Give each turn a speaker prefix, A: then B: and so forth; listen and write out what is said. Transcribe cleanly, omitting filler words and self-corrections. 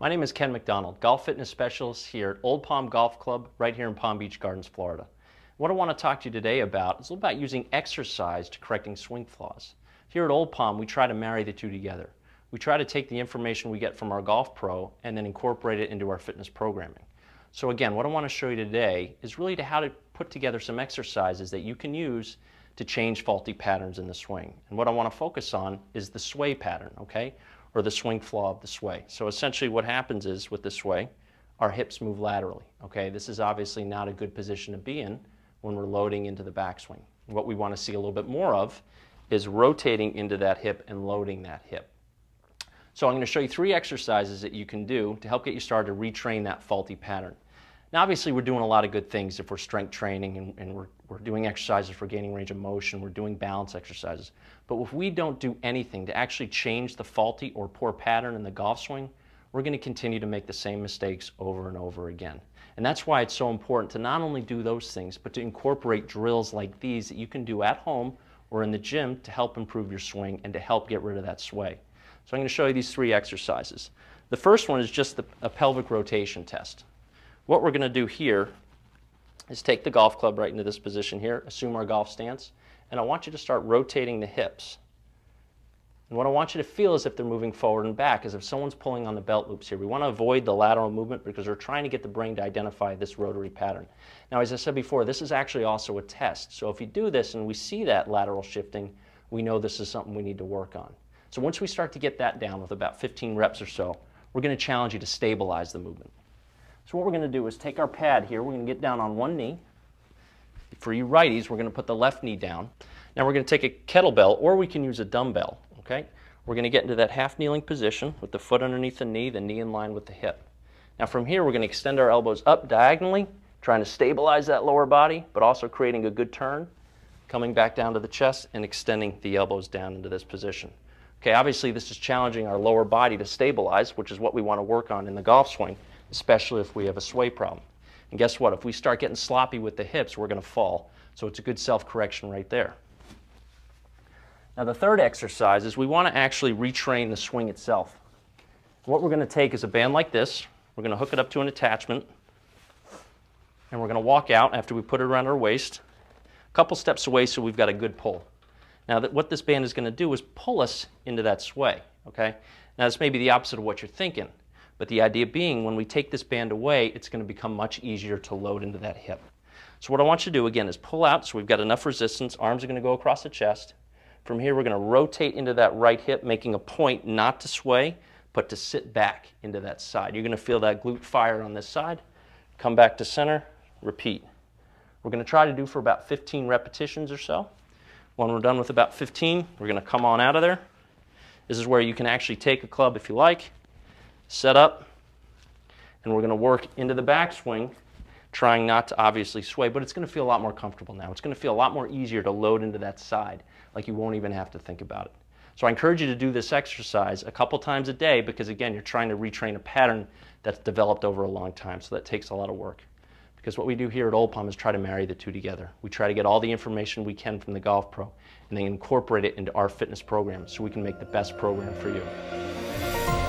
A: My name is Ken MacDonald, golf fitness specialist here at Old Palm Golf Club right here in Palm Beach Gardens, Florida. What I want to talk to you today about is about using exercise to correcting swing flaws. Here at Old Palm, we try to marry the two together. We try to take the information we get from our golf pro and then incorporate it into our fitness programming. So again, what I want to show you today is really how to put together some exercises that you can use to change faulty patterns in the swing. And what I want to focus on is the sway pattern, okay? Or the swing flaw of the sway. So essentially what happens is with the sway, our hips move laterally, okay? This is obviously not a good position to be in when we're loading into the backswing. What we want to see a little bit more of is rotating into that hip and loading that hip. So I'm going to show you 3 exercises that you can do to help get you started to retrain that faulty pattern. Now obviously we're doing a lot of good things if we're strength training and we're doing exercises for gaining range of motion, we're doing balance exercises. But if we don't do anything to actually change the faulty or poor pattern in the golf swing, we're going to continue to make the same mistakes over and over again. And that's why it's so important to not only do those things, but to incorporate drills like these that you can do at home or in the gym to help improve your swing and to help get rid of that sway. So I'm going to show you these 3 exercises. The first one is just a pelvic rotation test. What we're going to do here is take the golf club right into this position here, assume our golf stance, and I want you to start rotating the hips. And what I want you to feel is if they're moving forward and back, as if someone's pulling on the belt loops here. We want to avoid the lateral movement because we're trying to get the brain to identify this rotary pattern. Now, as I said before, this is actually also a test. So if you do this and we see that lateral shifting, we know this is something we need to work on. So once we start to get that down with about 15 reps or so, we're going to challenge you to stabilize the movement. So what we're going to do is take our pad here, we're going to get down on one knee. For you righties, we're going to put the left knee down. Now we're going to take a kettlebell, or we can use a dumbbell, okay? We're going to get into that half kneeling position with the foot underneath the knee in line with the hip. Now from here, we're going to extend our elbows up diagonally, trying to stabilize that lower body, but also creating a good turn, coming back down to the chest and extending the elbows down into this position. Okay, obviously this is challenging our lower body to stabilize, which is what we want to work on in the golf swing, especially if we have a sway problem. And guess what? If we start getting sloppy with the hips, we're going to fall. So it's a good self-correction right there. Now the third exercise is we want to actually retrain the swing itself. What we're going to take is a band like this. We're going to hook it up to an attachment. And we're going to walk out after we put it around our waist, a couple steps away so we've got a good pull. Now what this band is going to do is pull us into that sway. Okay? Now this may be the opposite of what you're thinking. But the idea being, when we take this band away, it's going to become much easier to load into that hip. So what I want you to do, again, is pull out so we've got enough resistance. Arms are going to go across the chest. From here, we're going to rotate into that right hip, making a point not to sway, but to sit back into that side. You're going to feel that glute fire on this side. Come back to center, repeat. We're going to try to do for about 15 repetitions or so. When we're done with about 15, we're going to come on out of there. This is where you can actually take a club if you like, set up, and we're going to work into the backswing, trying not to obviously sway, but it's going to feel a lot more comfortable now. It's going to feel a lot more easier to load into that side, like you won't even have to think about it. So I encourage you to do this exercise a couple times a day because, again, you're trying to retrain a pattern that's developed over a long time, so that takes a lot of work. Because what we do here at Old Palm is try to marry the two together. We try to get all the information we can from the golf pro and then incorporate it into our fitness program so we can make the best program for you.